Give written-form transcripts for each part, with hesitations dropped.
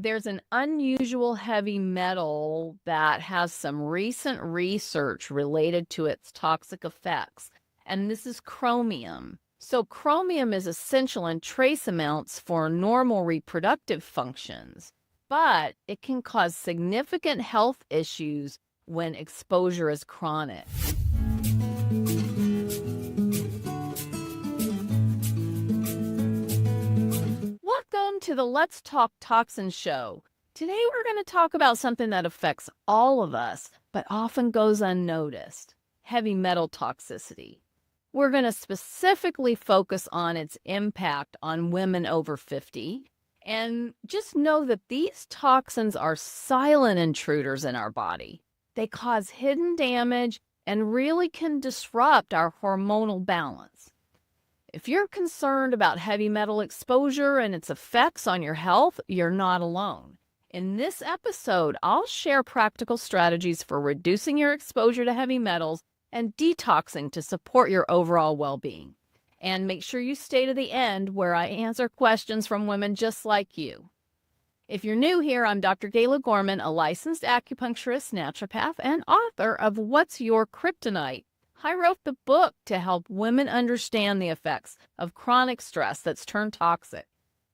There's an unusual heavy metal that has some recent research related to its toxic effects, and this is chromium. So chromium is essential in trace amounts for normal reproductive functions, but it can cause significant health issues when exposure is chronic. Welcome to the Let's Talk Toxin show. Today we're going to talk about something that affects all of us, but often goes unnoticed: heavy metal toxicity. We're going to specifically focus on its impact on women over 50. And just know that these toxins are silent intruders in our body. They cause hidden damage and really can disrupt our hormonal balance. If you're concerned about heavy metal exposure and its effects on your health, you're not alone. In this episode, I'll share practical strategies for reducing your exposure to heavy metals and detoxing to support your overall well-being. And make sure you stay to the end where I answer questions from women just like you. If you're new here, I'm Dr. Gayla Gorman, a licensed acupuncturist, naturopath, and author of What's Your Kryptonite? I wrote the book to help women understand the effects of chronic stress that's turned toxic.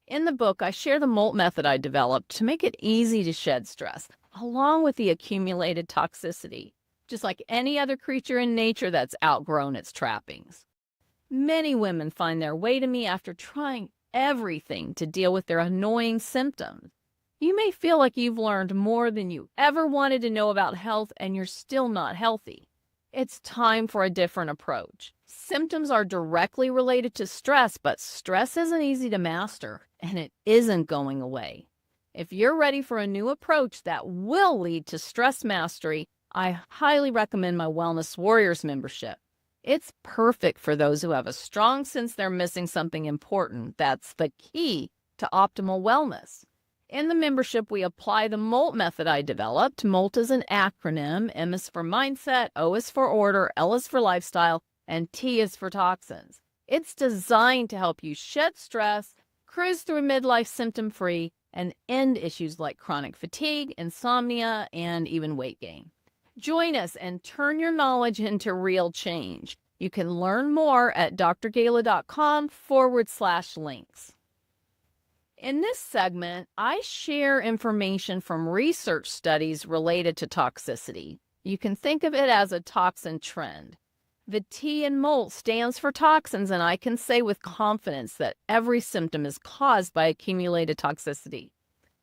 In the book, I share the MOLT method I developed to make it easy to shed stress, along with the accumulated toxicity, just like any other creature in nature that's outgrown its trappings. Many women find their way to me after trying everything to deal with their annoying symptoms. You may feel like you've learned more than you ever wanted to know about health, and you're still not healthy. It's time for a different approach. Symptoms are directly related to stress, but stress isn't easy to master, and it isn't going away. If you're ready for a new approach that will lead to stress mastery, I highly recommend my Wellness Warriors membership. It's perfect for those who have a strong sense they're missing something important. That's the key to optimal wellness. In the membership, we apply the MOLT method I developed. MOLT is an acronym. M is for mindset, O is for order, L is for lifestyle, and T is for toxins. It's designed to help you shed stress, cruise through midlife symptom-free, and end issues like chronic fatigue, insomnia, and even weight gain. Join us and turn your knowledge into real change. You can learn more at drgayla.com/links. In this segment, I share information from research studies related to toxicity. You can think of it as a toxin trend. The T in MOLT stands for toxins, and I can say with confidence that every symptom is caused by accumulated toxicity.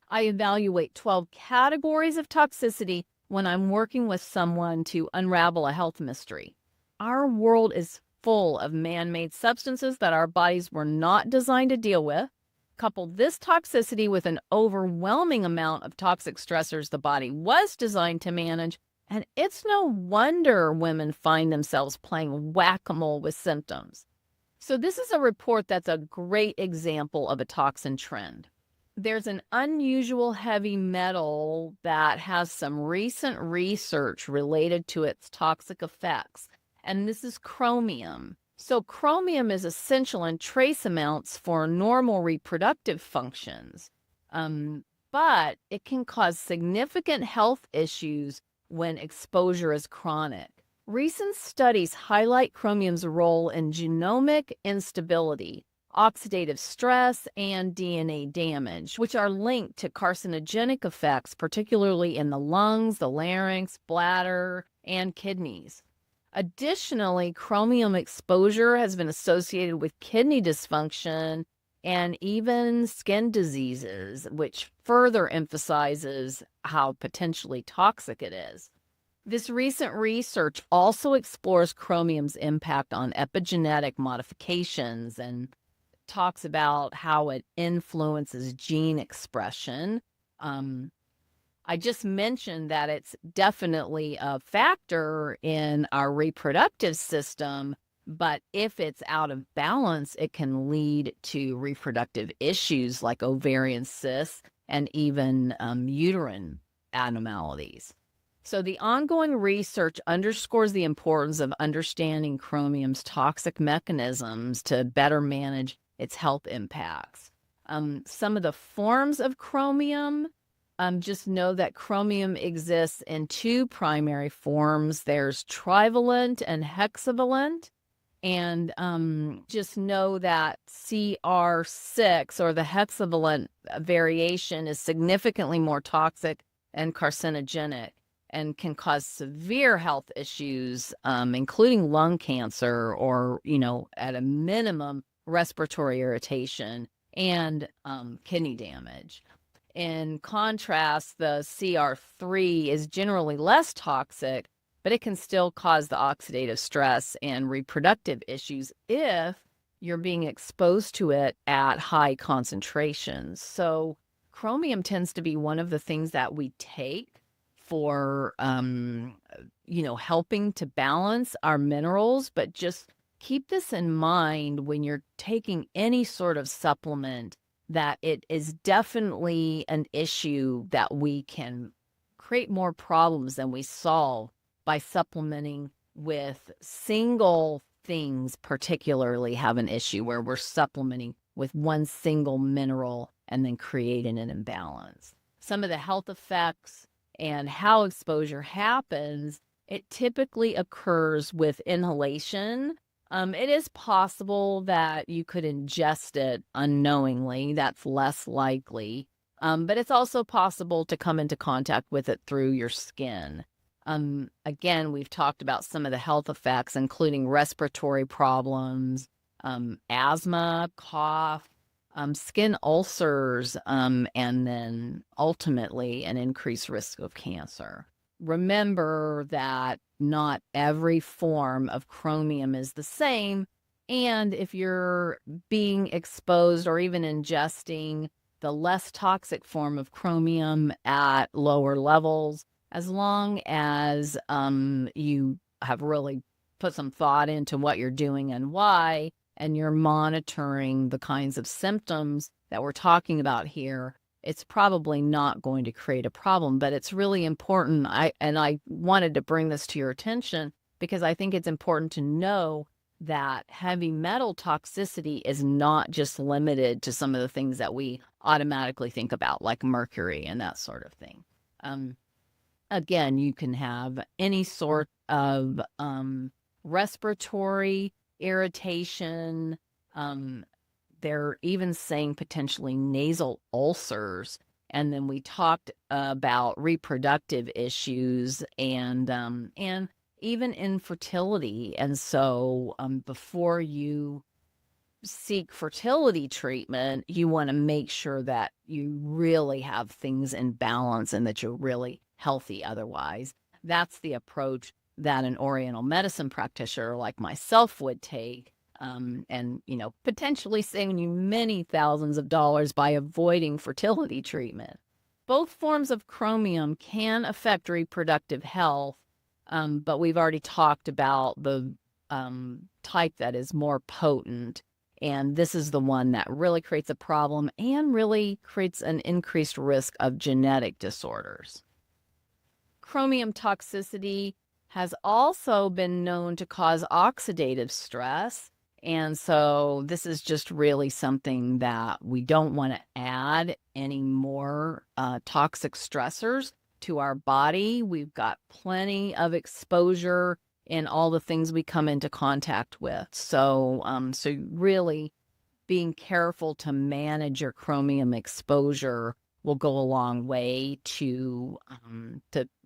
I evaluate 12 categories of toxicity when I'm working with someone to unravel a health mystery. Our world is full of man-made substances that our bodies were not designed to deal with. Couple this toxicity with an overwhelming amount of toxic stressors the body was designed to manage, and it's no wonder women find themselves playing whack-a-mole with symptoms. So this is a report that's a great example of a toxin trend. There's an unusual heavy metal that has some recent research related to its toxic effects, and this is chromium. So chromium is essential in trace amounts for normal reproductive functions, but it can cause significant health issues when exposure is chronic. Recent studies highlight chromium's role in genomic instability, oxidative stress, and DNA damage, which are linked to carcinogenic effects, particularly in the lungs, the larynx, bladder, and kidneys. Additionally, chromium exposure has been associated with kidney dysfunction and even skin diseases, which further emphasizes how potentially toxic it is. This recent research also explores chromium's impact on epigenetic modifications and talks about how it influences gene expression. I just mentioned that it's definitely a factor in our reproductive system, but if it's out of balance, it can lead to reproductive issues like ovarian cysts and even uterine abnormalities. So the ongoing research underscores the importance of understanding chromium's toxic mechanisms to better manage its health impacts. Some of the forms of chromium just know that chromium exists in two primary forms. There's trivalent and hexavalent. And just know that CR6, or the hexavalent variation, is significantly more toxic and carcinogenic and can cause severe health issues, including lung cancer or, at a minimum, respiratory irritation and kidney damage. In contrast, the CR3 is generally less toxic, but it can still cause the oxidative stress and reproductive issues if you're being exposed to it at high concentrations. So chromium tends to be one of the things that we take for, helping to balance our minerals, but just keep this in mind when you're taking any sort of supplement, that it is definitely an issue that we can create more problems than we solve by supplementing with single things. Particularly have an issue where we're supplementing with one single mineral and then creating an imbalance. Some of the health effects and how exposure happens, it typically occurs with inhalation. It is possible that you could ingest it unknowingly. That's less likely. But it's also possible to come into contact with it through your skin. Again, we've talked about some of the health effects, including respiratory problems, asthma, cough, skin ulcers, and then ultimately an increased risk of cancer. Remember that not every form of chromium is the same. And if you're being exposed or even ingesting the less toxic form of chromium at lower levels, as long as you have really put some thought into what you're doing and why, and you're monitoring the kinds of symptoms that we're talking about here, it's probably not going to create a problem. But it's really important. I wanted to bring this to your attention because I think it's important to know that heavy metal toxicity is not just limited to some of the things that we automatically think about, like mercury and that sort of thing. Again, you can have any sort of respiratory irritation. They're even saying potentially nasal ulcers. And then we talked about reproductive issues and even infertility. And so before you seek fertility treatment, you want to make sure that you really have things in balance and that you're really healthy otherwise. That's the approach that an Oriental medicine practitioner like myself would take, and potentially saving you many thousands of dollars by avoiding fertility treatment. Both forms of chromium can affect reproductive health, but we've already talked about the type that is more potent, and this is the one that really creates a problem and really creates an increased risk of genetic disorders. Chromium toxicity has also been known to cause oxidative stress. And so this is just really something that we don't want to add any more toxic stressors to our body. We've got plenty of exposure in all the things we come into contact with. So really being careful to manage your chromium exposure will go a long way to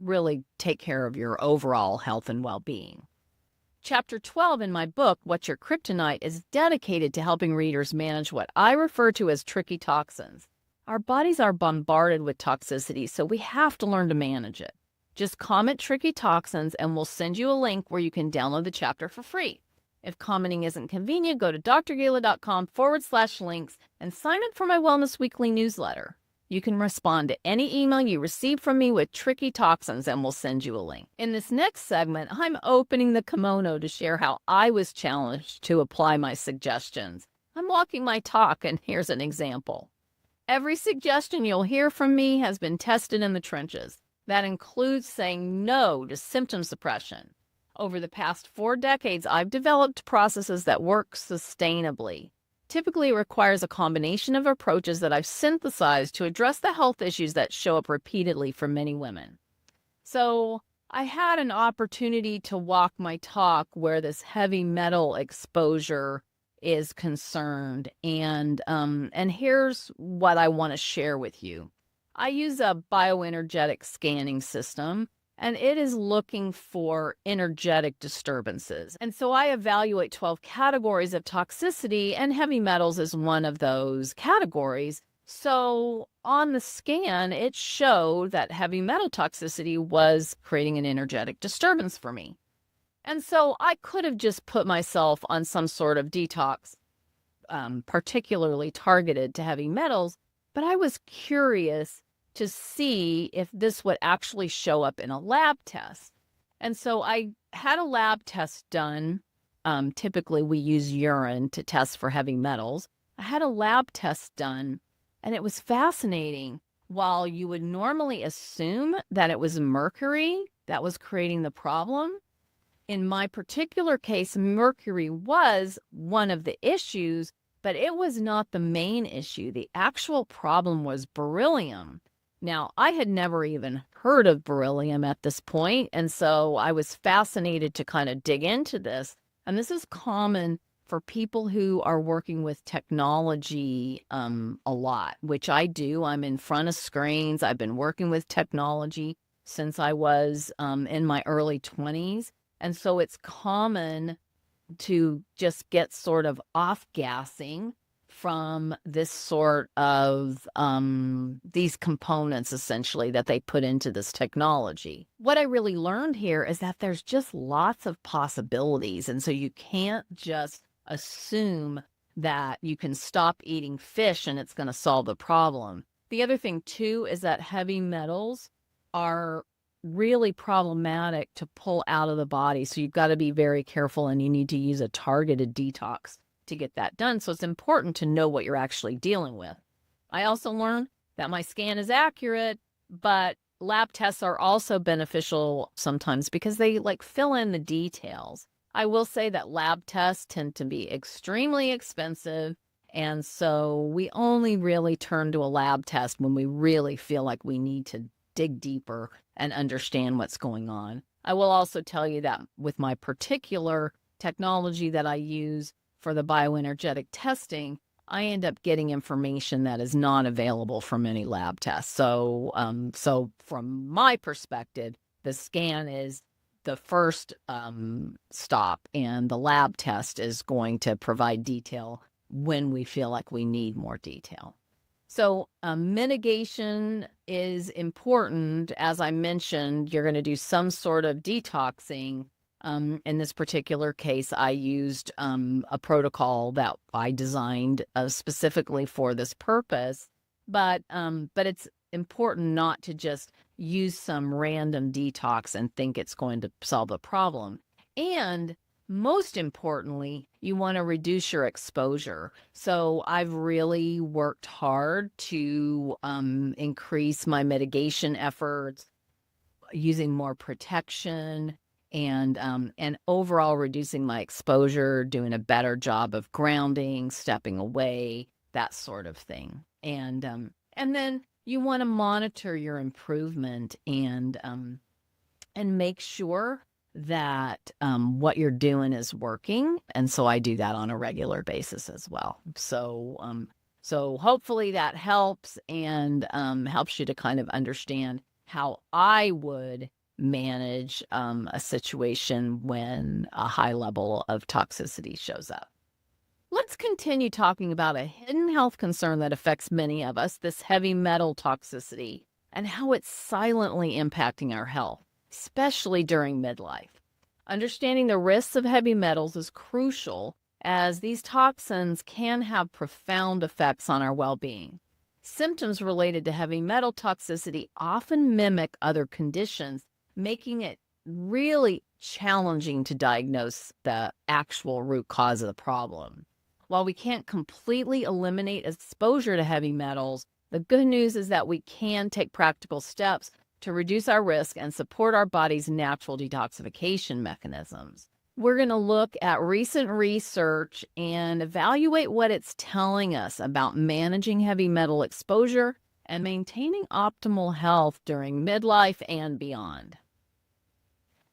really take care of your overall health and well-being. Chapter 12 in my book, What's Your Kryptonite, is dedicated to helping readers manage what I refer to as tricky toxins. Our bodies are bombarded with toxicity, so we have to learn to manage it. Just comment tricky toxins and we'll send you a link where you can download the chapter for free. If commenting isn't convenient, go to drgala.com/links and sign up for my Wellness Weekly newsletter. You can respond to any email you receive from me with tricky toxins and we'll send you a link. In this next segment, I'm opening the kimono to share how I was challenged to apply my suggestions. I'm walking my talk, and here's an example. Every suggestion you'll hear from me has been tested in the trenches. That includes saying no to symptom suppression. Over the past 4 decades, I've developed processes that work sustainably. Typically, it requires a combination of approaches that I've synthesized to address the health issues that show up repeatedly for many women. So I had an opportunity to walk my talk where this heavy metal exposure is concerned. And here's what I want to share with you. I use a bioenergetic scanning system, and it is looking for energetic disturbances. And so I evaluate 12 categories of toxicity, and heavy metals is one of those categories. So on the scan, it showed that heavy metal toxicity was creating an energetic disturbance for me. And so I could have just put myself on some sort of detox, particularly targeted to heavy metals, but I was curious to see if this would actually show up in a lab test. And so I had a lab test done. Typically, we use urine to test for heavy metals. I had a lab test done, and it was fascinating. While you would normally assume that it was mercury that was creating the problem, in my particular case, mercury was one of the issues, but it was not the main issue. The actual problem was beryllium. Now, I had never even heard of beryllium at this point, and so I was fascinated to kind of dig into this. And this is common for people who are working with technology a lot, which I do. I'm in front of screens. I've been working with technology since I was in my early 20s. And so it's common to just get sort of off-gassing from this sort of these components, essentially, that they put into this technology. What I really learned here is that there's just lots of possibilities. And so you can't just assume that you can stop eating fish and it's going to solve the problem. The other thing, too, is that heavy metals are really problematic to pull out of the body. So you've got to be very careful, and you need to use a targeted detox to get that done. So it's important to know what you're actually dealing with. I also learned that my scan is accurate, but lab tests are also beneficial sometimes because they fill in the details. I will say that lab tests tend to be extremely expensive, and so we only really turn to a lab test when we really feel like we need to dig deeper and understand what's going on. I will also tell you that with my particular technology that I use for the bioenergetic testing, I end up getting information that is not available from any lab tests. So from my perspective, the scan is the first stop, and the lab test is going to provide detail when we feel like we need more detail. So mitigation is important. As I mentioned, you're going to do some sort of detoxing. In this particular case, I used a protocol that I designed specifically for this purpose. But it's important not to just use some random detox and think it's going to solve the problem. And most importantly, you want to reduce your exposure. So I've really worked hard to increase my mitigation efforts, using more protection, and overall reducing my exposure, doing a better job of grounding, stepping away, that sort of thing. And then you want to monitor your improvement and make sure that what you're doing is working. And so I do that on a regular basis as well. So hopefully that helps, and helps you to kind of understand how I would manage a situation when a high level of toxicity shows up. Let's continue talking about a hidden health concern that affects many of us, this heavy metal toxicity, and how it's silently impacting our health, especially during midlife. Understanding the risks of heavy metals is crucial, as these toxins can have profound effects on our well-being. Symptoms related to heavy metal toxicity often mimic other conditions, making it really challenging to diagnose the actual root cause of the problem. While we can't completely eliminate exposure to heavy metals, the good news is that we can take practical steps to reduce our risk and support our body's natural detoxification mechanisms. We're going to look at recent research and evaluate what it's telling us about managing heavy metal exposure and maintaining optimal health during midlife and beyond.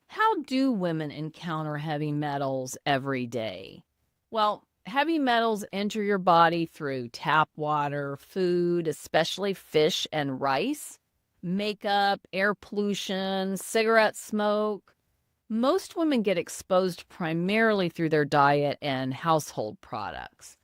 How do women encounter heavy metals every day? Well, heavy metals enter your body through tap water, food, especially fish and rice, makeup, air pollution, cigarette smoke. Most women get exposed primarily through their diet and household products.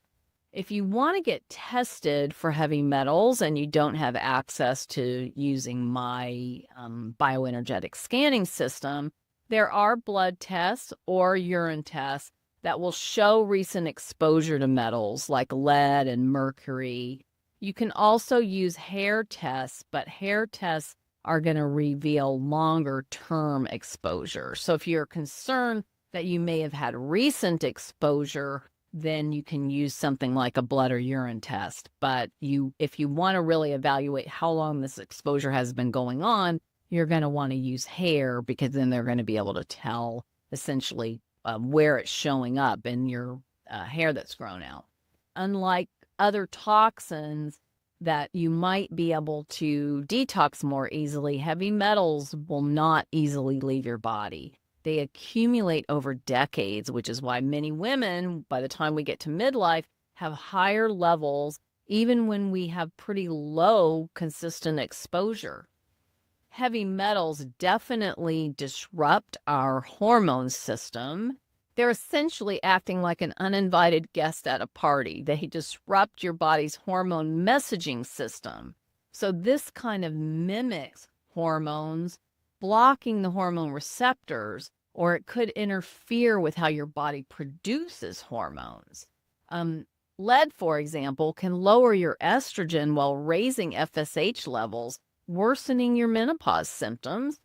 If you want to get tested for heavy metals and you don't have access to using my bioenergetic scanning system, there are blood tests or urine tests that will show recent exposure to metals like lead and mercury. You can also use hair tests, but hair tests are going to reveal longer-term exposure. So if you're concerned that you may have had recent exposure, then you can use something like a blood or urine test. But if you want to really evaluate how long this exposure has been going on, you're going to want to use hair, because then they're going to be able to tell essentially where it's showing up in your hair that's grown out. Unlike other toxins that you might be able to detox more easily, heavy metals will not easily leave your body. They accumulate over decades, which is why many women, by the time we get to midlife, have higher levels, even when we have pretty low consistent exposure. Heavy metals definitely disrupt our hormone system. They're essentially acting like an uninvited guest at a party. They disrupt your body's hormone messaging system. So this kind of mimics hormones, blocking the hormone receptors, or it could interfere with how your body produces hormones. Lead, for example, can lower your estrogen while raising FSH levels, worsening your menopause symptoms.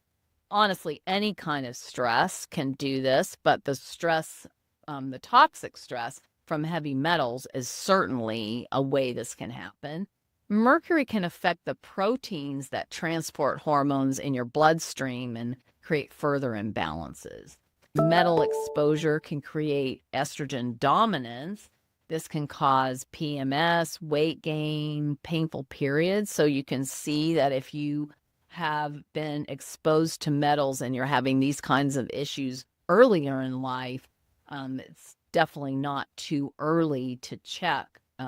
Honestly, any kind of stress can do this, but the stress, the toxic stress from heavy metals is certainly a way this can happen. Mercury can affect the proteins that transport hormones in your bloodstream and create further imbalances. Metal exposure can create estrogen dominance. This can cause PMS, weight gain, painful periods. So you can see that if you have been exposed to metals and you're having these kinds of issues earlier in life, it's definitely not too early to check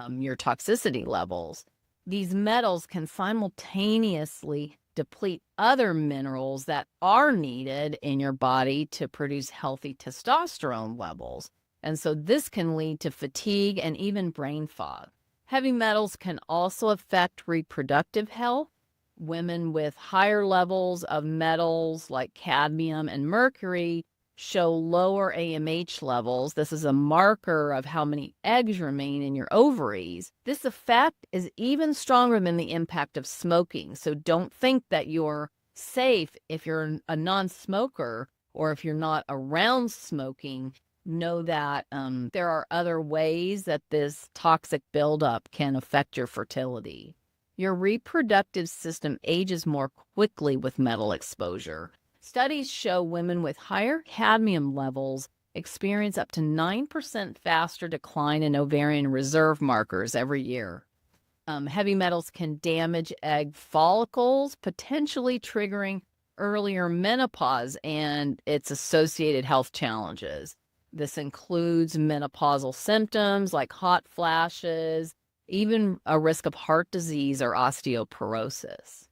your toxicity levels. These metals can simultaneously deplete other minerals that are needed in your body to produce healthy testosterone levels. And so this can lead to fatigue and even brain fog. Heavy metals can also affect reproductive health. Women with higher levels of metals like cadmium and mercury show lower AMH levels. This is a marker of how many eggs remain in your ovaries. This effect is even stronger than the impact of smoking. So don't think that you're safe if you're a non-smoker or if you're not around smoking. Know that there are other ways that this toxic buildup can affect your fertility. Your reproductive system ages more quickly with metal exposure. Studies show women with higher cadmium levels experience up to 9% faster decline in ovarian reserve markers every year. Heavy metals can damage egg follicles, potentially triggering earlier menopause and its associated health challenges. This includes menopausal symptoms like hot flashes, even a risk of heart disease or osteoporosis.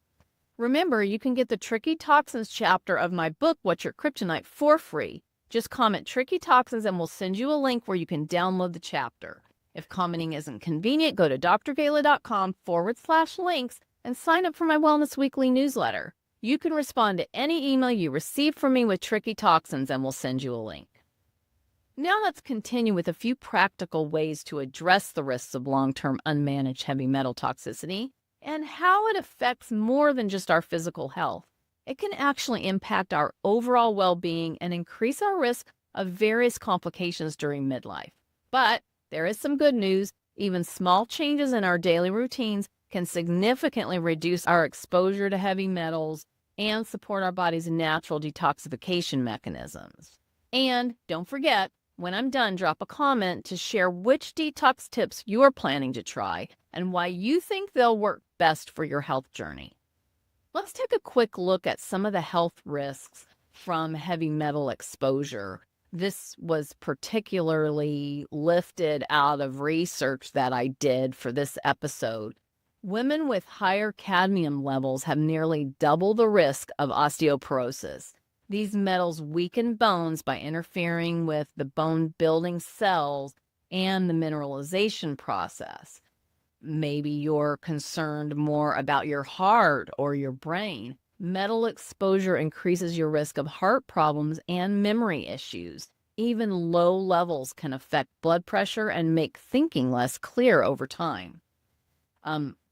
Remember, you can get the Tricky Toxins chapter of my book, What's Your Kryptonite, for free. Just comment Tricky Toxins and we'll send you a link where you can download the chapter. If commenting isn't convenient, go to drgayla.com/links and sign up for my Wellness Weekly newsletter. You can respond to any email you receive from me with Tricky Toxins and we'll send you a link. Now let's continue with a few practical ways to address the risks of long-term unmanaged heavy metal toxicity and how it affects more than just our physical health. It can actually impact our overall well-being and increase our risk of various complications during midlife. But there is some good news. Even small changes in our daily routines can significantly reduce our exposure to heavy metals and support our body's natural detoxification mechanisms. And don't forget, when I'm done, drop a comment to share which detox tips you're planning to try and why you think they'll work best for your health journey. Let's take a quick look at some of the health risks from heavy metal exposure. This was particularly lifted out of research that I did for this episode. Women with higher cadmium levels have nearly double the risk of osteoporosis. These metals weaken bones by interfering with the bone-building cells and the mineralization process. Maybe you're concerned more about your heart or your brain. Metal exposure increases your risk of heart problems and memory issues. Even low levels can affect blood pressure and make thinking less clear over time.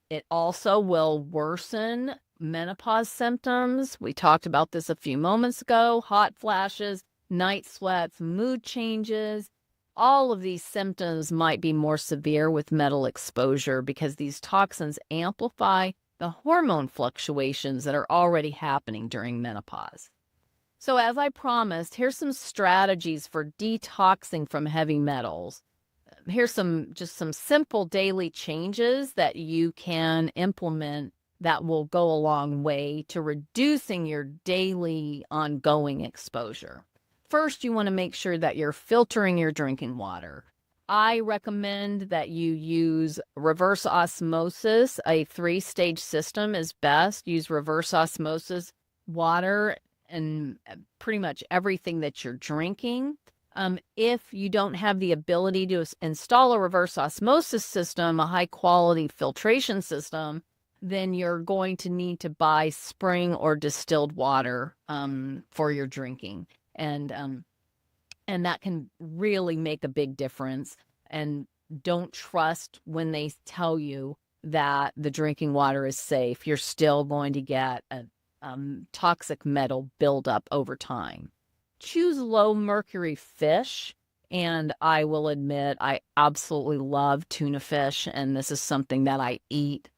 It also will worsen menopause symptoms. We talked about this a few moments ago. Hot flashes, night sweats, mood changes. All of these symptoms might be more severe with metal exposure because these toxins amplify the hormone fluctuations that are already happening during menopause. So as I promised, here's some strategies for detoxing from heavy metals. Here's some simple daily changes that you can implement that will go a long way to reducing your daily ongoing exposure. First, you want to make sure that you're filtering your drinking water. I recommend that you use reverse osmosis. A 3-stage system is best. Use reverse osmosis water and pretty much everything that you're drinking. If you don't have the ability to install a reverse osmosis system, a high-quality filtration system, then you're going to need to buy spring or distilled water for your drinking. And that can really make a big difference. And don't trust when they tell you that the drinking water is safe. You're still going to get a toxic metal buildup over time. Choose low mercury fish. And I will admit, I absolutely love tuna fish. And this is something that I eat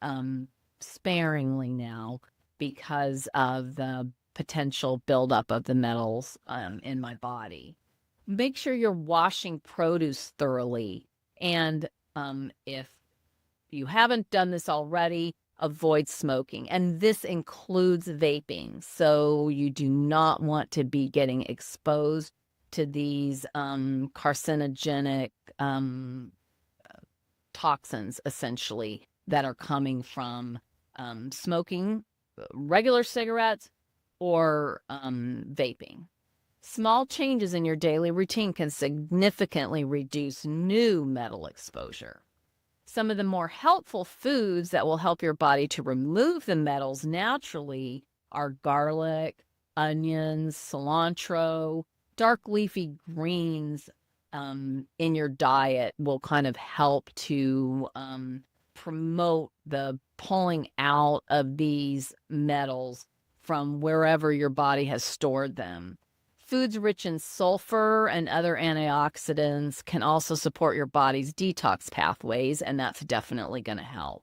sparingly now because of the potential buildup of the metals in my body. Make sure you're washing produce thoroughly. And if you haven't done this already, avoid smoking. And this includes vaping. So you do not want to be getting exposed to these carcinogenic toxins, essentially, that are coming from smoking regular cigarettes or vaping. Small changes in your daily routine can significantly reduce new metal exposure. Some of the more helpful foods that will help your body to remove the metals naturally are garlic, onions, cilantro, dark leafy greens in your diet will kind of help to promote the pulling out of these metals from wherever your body has stored them. Foods rich in sulfur and other antioxidants can also support your body's detox pathways, and that's definitely going to help.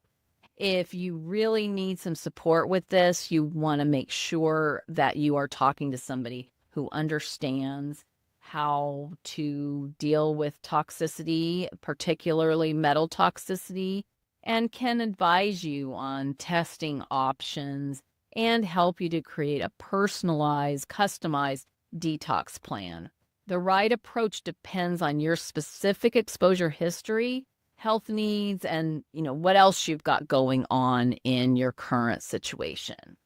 If you really need some support with this, you want to make sure that you are talking to somebody who understands how to deal with toxicity, particularly metal toxicity, and can advise you on testing options and help you to create a personalized, customized detox plan. The right approach depends on your specific exposure history, health needs, and what else you've got going on in your current situation.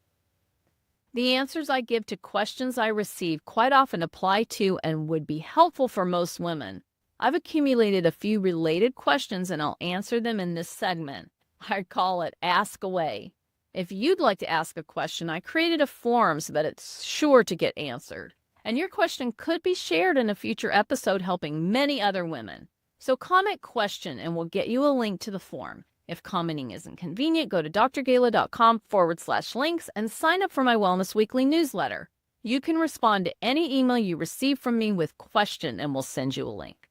The answers I give to questions I receive quite often apply to and would be helpful for most women. I've accumulated a few related questions and I'll answer them in this segment. I call it Ask Away. If you'd like to ask a question, I created a forum so that it's sure to get answered. And your question could be shared in a future episode helping many other women. So comment question and we'll get you a link to the form. If commenting isn't convenient, go to drgala.com/links and sign up for my Wellness Weekly newsletter. You can respond to any email you receive from me with question and we'll send you a link.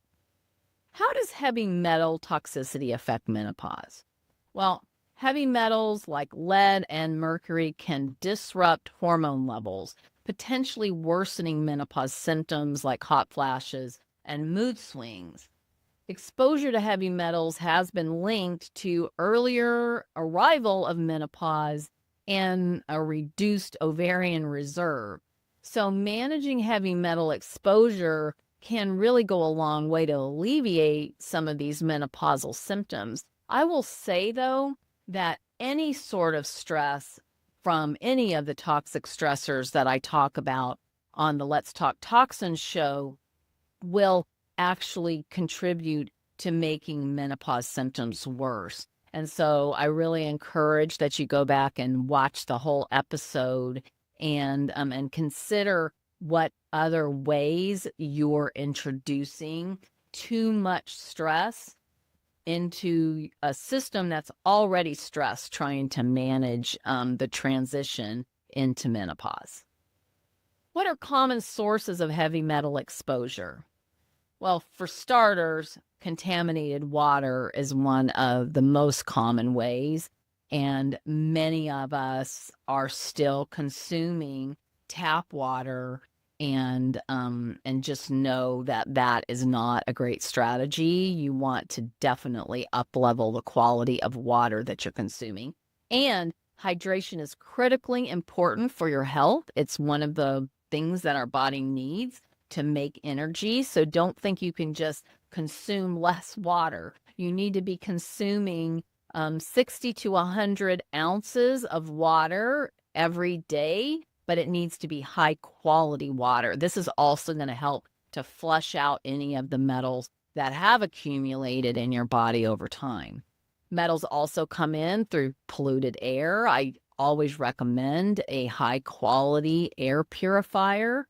How does heavy metal toxicity affect menopause? Well, heavy metals like lead and mercury can disrupt hormone levels, potentially worsening menopause symptoms like hot flashes and mood swings. Exposure to heavy metals has been linked to earlier arrival of menopause and a reduced ovarian reserve. So managing heavy metal exposure can really go a long way to alleviate some of these menopausal symptoms. I will say, though, that any sort of stress from any of the toxic stressors that I talk about on the Let's Talk Toxins show will actually contribute to making menopause symptoms worse. And so I really encourage that you go back and watch the whole episode and consider what other ways you're introducing too much stress into a system that's already stressed, trying to manage the transition into menopause. What are common sources of heavy metal exposure? Well, for starters, contaminated water is one of the most common ways, and many of us are still consuming tap water, and just know that that is not a great strategy. You want to definitely up-level the quality of water that you're consuming. And hydration is critically important for your health. It's one of the things that our body needs to make energy. So don't think you can just consume less water. You need to be consuming 60 to 100 ounces of water every day, but it needs to be high quality water. This is also going to help to flush out any of the metals that have accumulated in your body over time. Metals also come in through polluted air. I always recommend a high quality air purifier.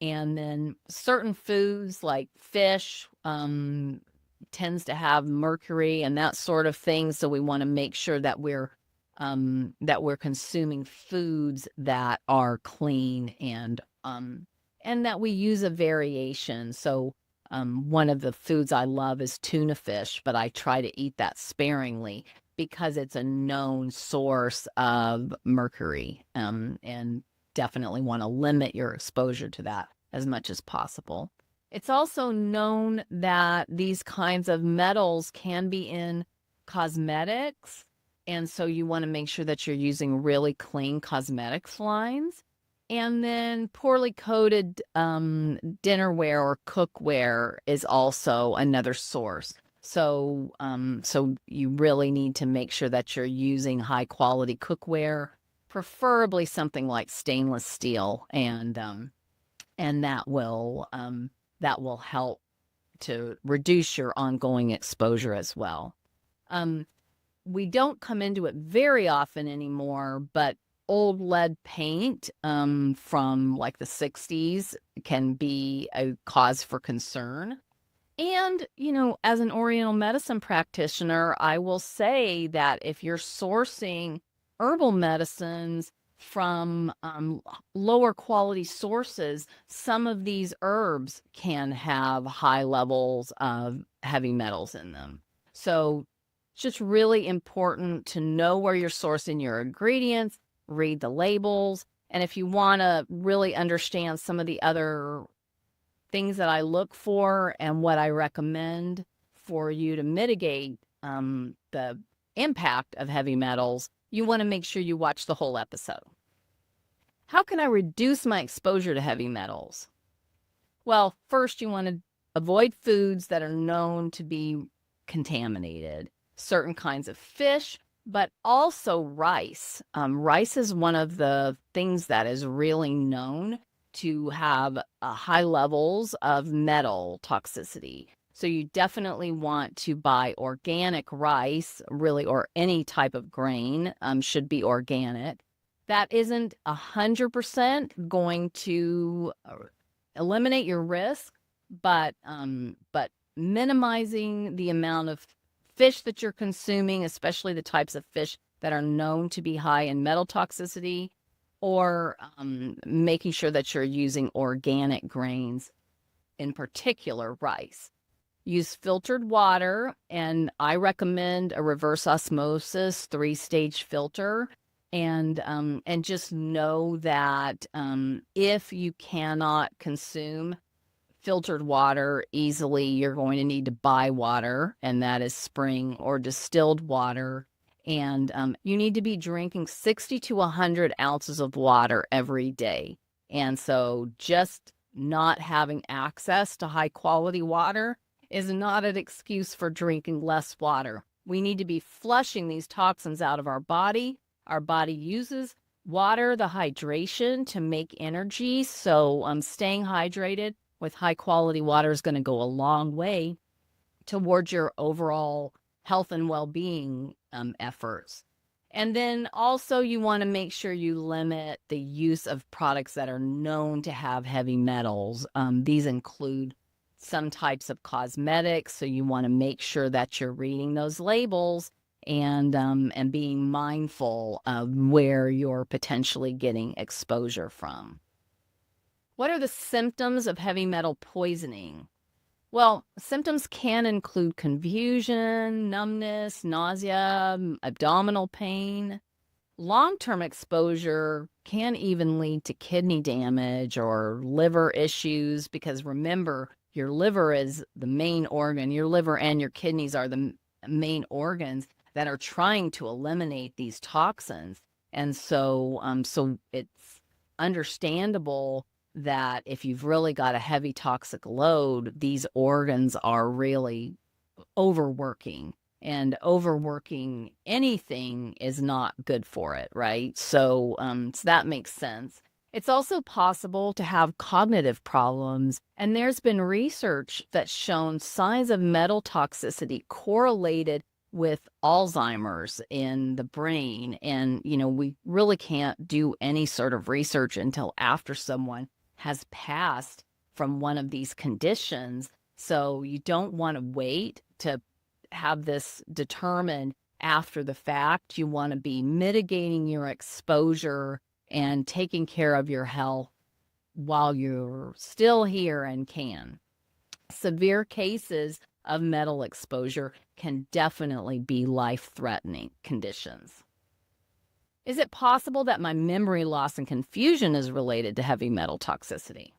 And then certain foods like fish tends to have mercury and that sort of thing. So we want to make sure that we're consuming foods that are clean and that we use a variation. So one of the foods I love is tuna fish, but I try to eat that sparingly because it's a known source of mercury, and definitely want to limit your exposure to that as much as possible. It's also known that these kinds of metals can be in cosmetics, and so you want to make sure that you're using really clean cosmetics lines. And then poorly coated dinnerware or cookware is also another source. So you really need to make sure that you're using high quality cookware, preferably something like stainless steel, and that will help to reduce your ongoing exposure as well. We don't come into it very often anymore, but old lead paint from like the 60s can be a cause for concern. And, as an Oriental medicine practitioner, I will say that if you're sourcing herbal medicines from lower quality sources, some of these herbs can have high levels of heavy metals in them. So it's just really important to know where you're sourcing your ingredients, read the labels, and if you want to really understand some of the other things that I look for and what I recommend for you to mitigate the impact of heavy metals, you want to make sure you watch the whole episode. How can I reduce my exposure to heavy metals? Well, first you want to avoid foods that are known to be contaminated, certain kinds of fish, but also rice. Rice is one of the things that is really known to have high levels of metal toxicity. So you definitely want to buy organic rice, really, or any type of grain should be organic. That isn't 100% going to eliminate your risk, but minimizing the amount of fish that you're consuming, especially the types of fish that are known to be high in metal toxicity, or making sure that you're using organic grains, in particular rice. Use filtered water, and I recommend a reverse osmosis 3-stage filter. And just know that if you cannot consume filtered water easily, you're going to need to buy water, and that is spring or distilled water. And you need to be drinking 60 to 100 ounces of water every day. And so just not having access to high quality water is not an excuse for drinking less water. We need to be flushing these toxins out of our body. Our body uses water, the hydration, to make energy. So staying hydrated with high quality water is going to go a long way towards your overall health and well-being efforts. And then also you want to make sure you limit the use of products that are known to have heavy metals. These include some types of cosmetics, so you want to make sure that you're reading those labels and being mindful of where you're potentially getting exposure from. What are the symptoms of heavy metal poisoning? Well, symptoms can include confusion, numbness, nausea, abdominal pain. Long-term exposure can even lead to kidney damage or liver issues, because remember, your liver is the main organ. Your liver and your kidneys are the main organs that are trying to eliminate these toxins. And so it's understandable that if you've really got a heavy toxic load, these organs are really overworking, and overworking anything is not good for it, right? So that makes sense. It's also possible to have cognitive problems, and there's been research that's shown signs of metal toxicity correlated with Alzheimer's in the brain. And, we really can't do any sort of research until after someone has passed from one of these conditions. So you don't want to wait to have this determined after the fact. You want to be mitigating your exposure and taking care of your health while you're still here and can. Severe cases of metal exposure can definitely be life-threatening conditions. Is it possible that my memory loss and confusion is related to heavy metal toxicity?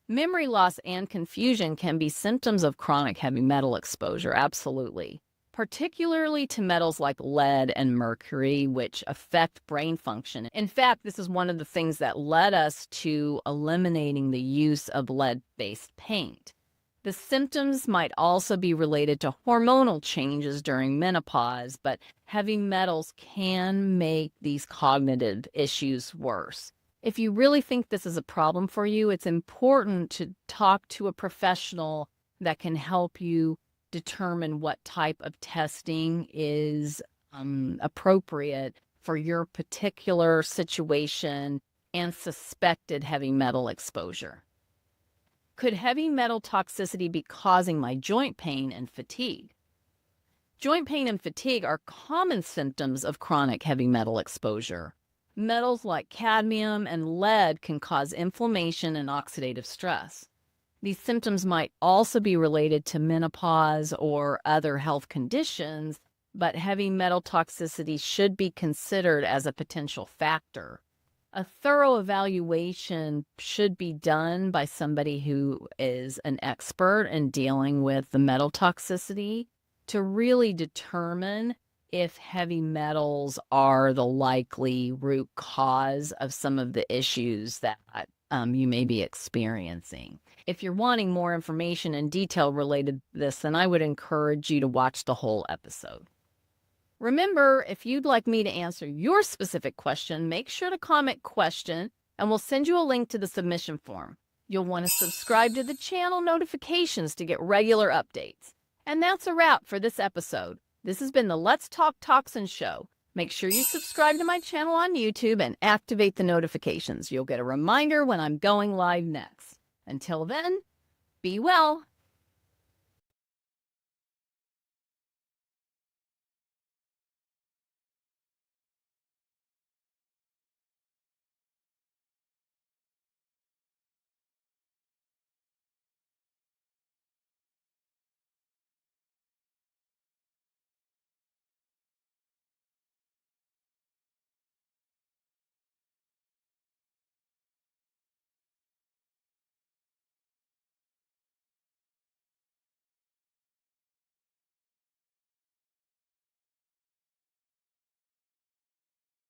Memory loss and confusion can be symptoms of chronic heavy metal exposure, absolutely, particularly to metals like lead and mercury, which affect brain function. In fact, this is one of the things that led us to eliminating the use of lead-based paint. The symptoms might also be related to hormonal changes during menopause, but heavy metals can make these cognitive issues worse. If you really think this is a problem for you, it's important to talk to a professional that can help you determine what type of testing is appropriate for your particular situation and suspected heavy metal exposure. Could heavy metal toxicity be causing my joint pain and fatigue? Joint pain and fatigue are common symptoms of chronic heavy metal exposure. Metals like cadmium and lead can cause inflammation and oxidative stress. These symptoms might also be related to menopause or other health conditions, but heavy metal toxicity should be considered as a potential factor. A thorough evaluation should be done by somebody who is an expert in dealing with the metal toxicity to really determine if heavy metals are the likely root cause of some of the issues that you may be experiencing. If you're wanting more information and detail related to this, then I would encourage you to watch the whole episode. Remember, if you'd like me to answer your specific question, make sure to comment question, and we'll send you a link to the submission form. You'll want to subscribe to the channel notifications to get regular updates. And that's a wrap for this episode. This has been the Let's Talk Toxin show. Make sure you subscribe to my channel on YouTube and activate the notifications. You'll get a reminder when I'm going live next. Until then, be well.